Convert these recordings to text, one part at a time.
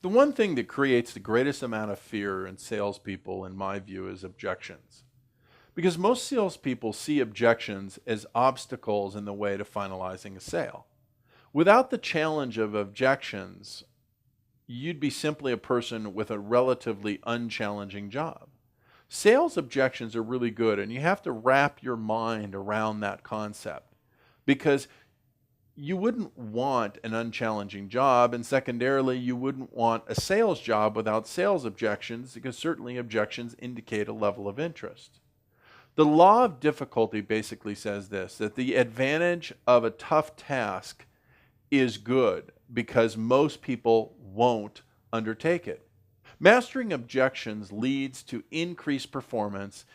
The one thing that creates the greatest amount of fear in salespeople, in my view, is objections. Because most salespeople see objections as obstacles in the way to finalizing a sale. Without the challenge of objections, you'd be simply a person with a relatively unchallenging job. Sales objections are really good, and you have to wrap your mind around that concept because you wouldn't want an unchallenging job, and secondarily, you wouldn't want a sales job without sales objections because certainly objections indicate a level of interest. The law of difficulty basically says this, that the advantage of a tough task is good because most people won't undertake it. Mastering objections leads to increased performance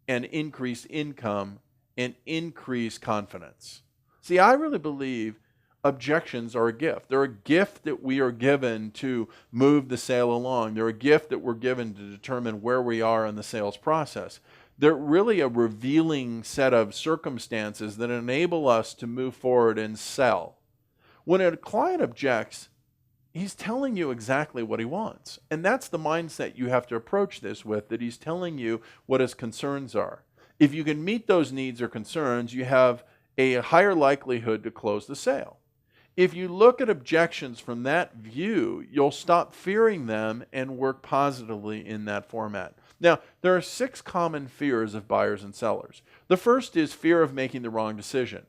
and increased income and increased confidence. See, I really believe objections are a gift. They're a gift that we are given to move the sale along. They're a gift that we're given to determine where we are in the sales process. They're really a revealing set of circumstances that enable us to move forward and sell. When a client objects, he's telling you exactly what he wants. And that's the mindset you have to approach this with, that he's telling you what his concerns are. If you can meet those needs or concerns, you have a higher likelihood to close the sale. If you look at objections from that view, you'll stop fearing them and work positively in that format. Now, there are 6 common fears of buyers and sellers. The first is fear of making the wrong decision.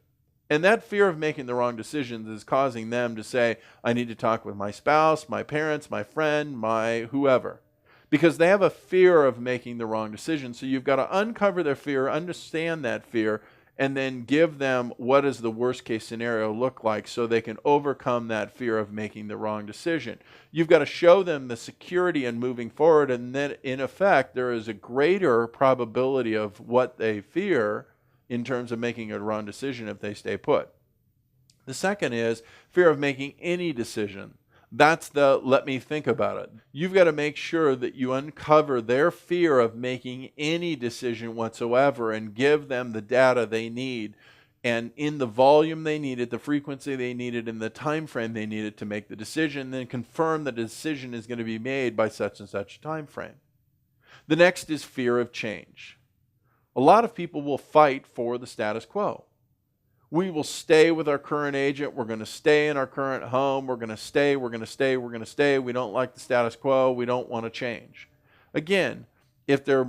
And that fear of making the wrong decisions is causing them to say, I need to talk with my spouse, my parents, my friend, my whoever. Because they have a fear of making the wrong decision. So you've got to uncover their fear, understand that fear, and then give them what does the worst case scenario look like so they can overcome that fear of making the wrong decision. You've got to show them the security in moving forward, and then in effect there is a greater probability of what they fear in terms of making a wrong decision if they stay put. The second is fear of making any decision. That's the let me think about it. You've got to make sure that you uncover their fear of making any decision whatsoever and give them the data they need and in the volume they need it, the frequency they need it, and the time frame they need it to make the decision, then confirm the decision is going to be made by such and such a time frame. The next is fear of change. A lot of people will fight for the status quo. We will stay with our current agent. We're going to stay in our current home. We're going to stay. We're going to stay. We're going to stay. We don't like the status quo. We don't want to change. Again, if their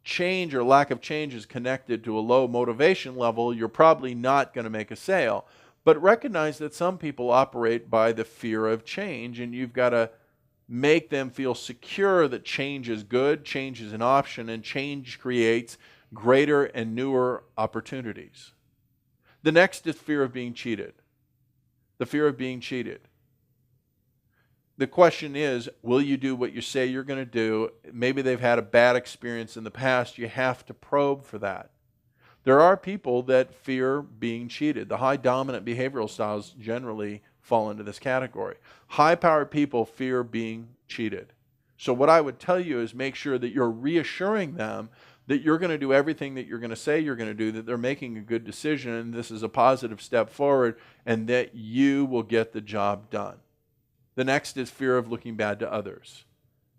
change or lack of change is connected to a low motivation level, you're probably not going to make a sale. But recognize that some people operate by the fear of change, and you've got to make them feel secure that change is good, change is an option, and change creates greater and newer opportunities. The next is fear of being cheated. The fear of being cheated. The question is, will you do what you say you're going to do? Maybe they've had a bad experience in the past. You have to probe for that. There are people that fear being cheated. The high dominant behavioral styles generally fall into this category. High-powered people fear being cheated. So what I would tell you is make sure that you're reassuring them that you're going to do everything that you're going to say you're going to do, that they're making a good decision, and this is a positive step forward, and that you will get the job done. The next is fear of looking bad to others.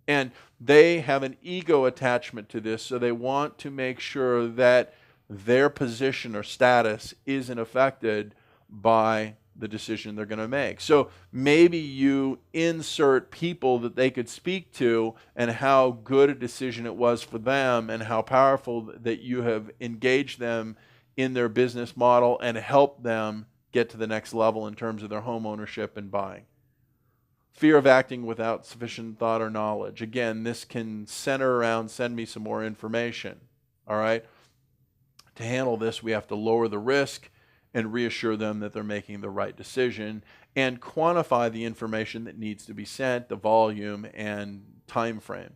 And they have an ego attachment to this, so they want to make sure that their position or status isn't affected by the decision they're going to make. So maybe you insert people that they could speak to and how good a decision it was for them and how powerful that you have engaged them in their business model and helped them get to the next level in terms of their home ownership and buying. Fear of acting without sufficient thought or knowledge. Again, this can center around send me some more information. All right? To handle this, we have to lower the risk and reassure them that they're making the right decision and quantify the information that needs to be sent, the volume and time frame.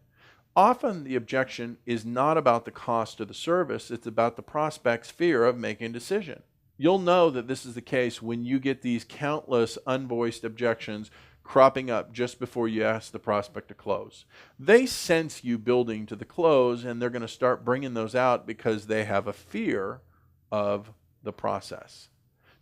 Often the objection is not about the cost of the service, it's about the prospect's fear of making a decision. You'll know that this is the case when you get these countless unvoiced objections cropping up just before you ask the prospect to close. They sense you building to the close, and they're going to start bringing those out because they have a fear of the process.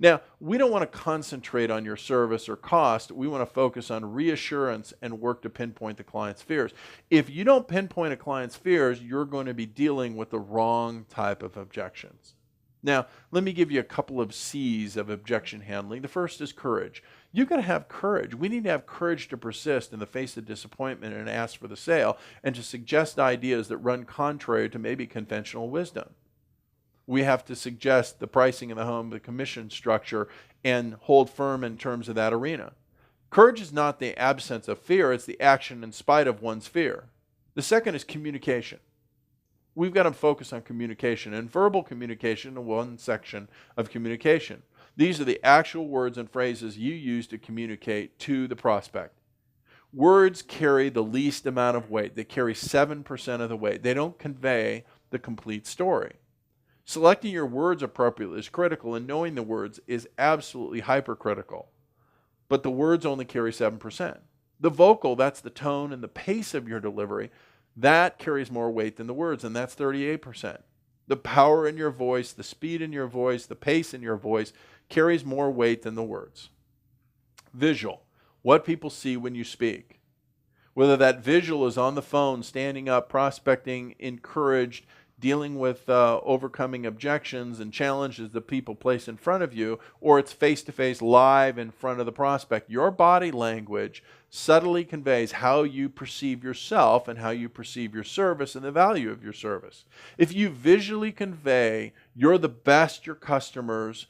Now, we don't want to concentrate on your service or cost. We want to focus on reassurance and work to pinpoint the client's fears. If you don't pinpoint a client's fears, you're going to be dealing with the wrong type of objections. Now, let me give you a couple of C's of objection handling. The first is courage. You've got to have courage. We need to have courage to persist in the face of disappointment and ask for the sale, and to suggest ideas that run contrary to maybe conventional wisdom. We have to suggest the pricing of the home, the commission structure, and hold firm in terms of that arena. Courage is not the absence of fear, it's the action in spite of one's fear. The second is communication. We've got to focus on communication, and verbal communication is one section of communication. These are the actual words and phrases you use to communicate to the prospect. Words carry the least amount of weight. They carry 7% of the weight. They don't convey the complete story. Selecting your words appropriately is critical, and knowing the words is absolutely hypercritical. But the words only carry 7%. The vocal, that's the tone and the pace of your delivery, that carries more weight than the words, and that's 38%. The power in your voice, the speed in your voice, the pace in your voice carries more weight than the words. Visual, what people see when you speak. Whether that visual is on the phone, standing up, prospecting, encouraged, dealing with overcoming objections and challenges that people place in front of you, or it's face-to-face live in front of the prospect, your body language subtly conveys how you perceive yourself and how you perceive your service and the value of your service. If you visually convey you're the best, your customers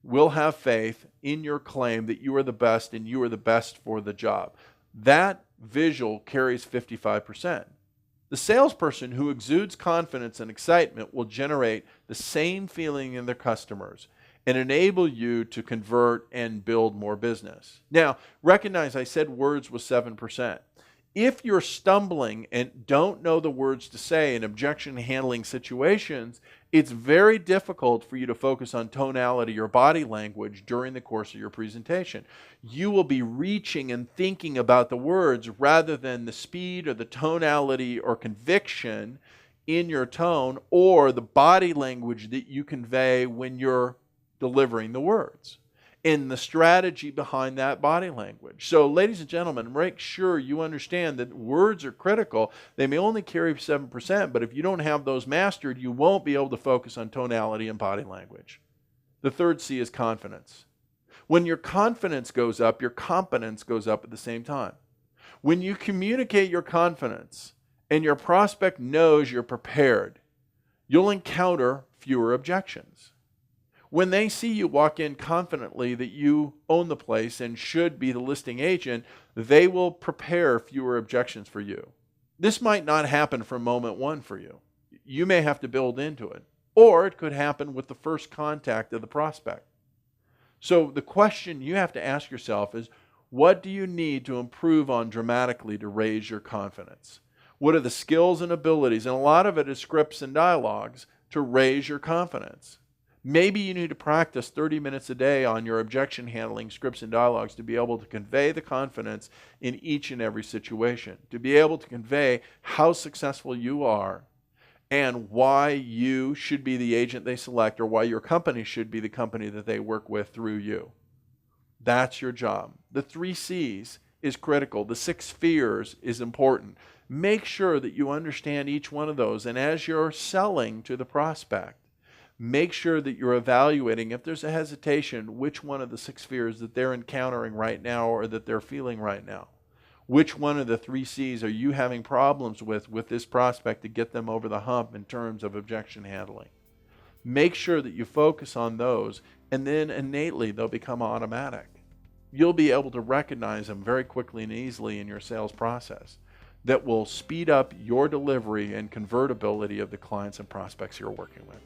will have faith in your claim that you are the best and you are the best for the job. That visual carries 55%. The salesperson who exudes confidence and excitement will generate the same feeling in their customers and enable you to convert and build more business. Now, recognize I said words was 7%. If you're stumbling and don't know the words to say in objection handling situations, it's very difficult for you to focus on tonality or body language during the course of your presentation. You will be reaching and thinking about the words rather than the speed or the tonality or conviction in your tone or the body language that you convey when you're delivering the words, and the strategy behind that body language. So, ladies and gentlemen, make sure you understand that words are critical. They may only carry 7%, but if you don't have those mastered, you won't be able to focus on tonality and body language. The third C is confidence. When your confidence goes up, your competence goes up at the same time. When you communicate your confidence and your prospect knows you're prepared, you'll encounter fewer objections. When they see you walk in confidently that you own the place and should be the listing agent, they will prepare fewer objections for you. This might not happen from moment one for you. You may have to build into it. Or it could happen with the first contact of the prospect. So the question you have to ask yourself is, what do you need to improve on dramatically to raise your confidence? What are the skills and abilities, and a lot of it is scripts and dialogues, to raise your confidence? Maybe you need to practice 30 minutes a day on your objection handling scripts and dialogues to be able to convey the confidence in each and every situation, to be able to convey how successful you are and why you should be the agent they select, or why your company should be the company that they work with through you. That's your job. The 3 C's is critical. The 6 fears is important. Make sure that you understand each one of those, and as you're selling to the prospect, make sure that you're evaluating if there's a hesitation, which one of the 6 fears that they're encountering right now or that they're feeling right now. Which one of the 3 C's are you having problems with this prospect to get them over the hump in terms of objection handling? Make sure that you focus on those, and then innately they'll become automatic. You'll be able to recognize them very quickly and easily in your sales process. That will speed up your delivery and convertibility of the clients and prospects you're working with.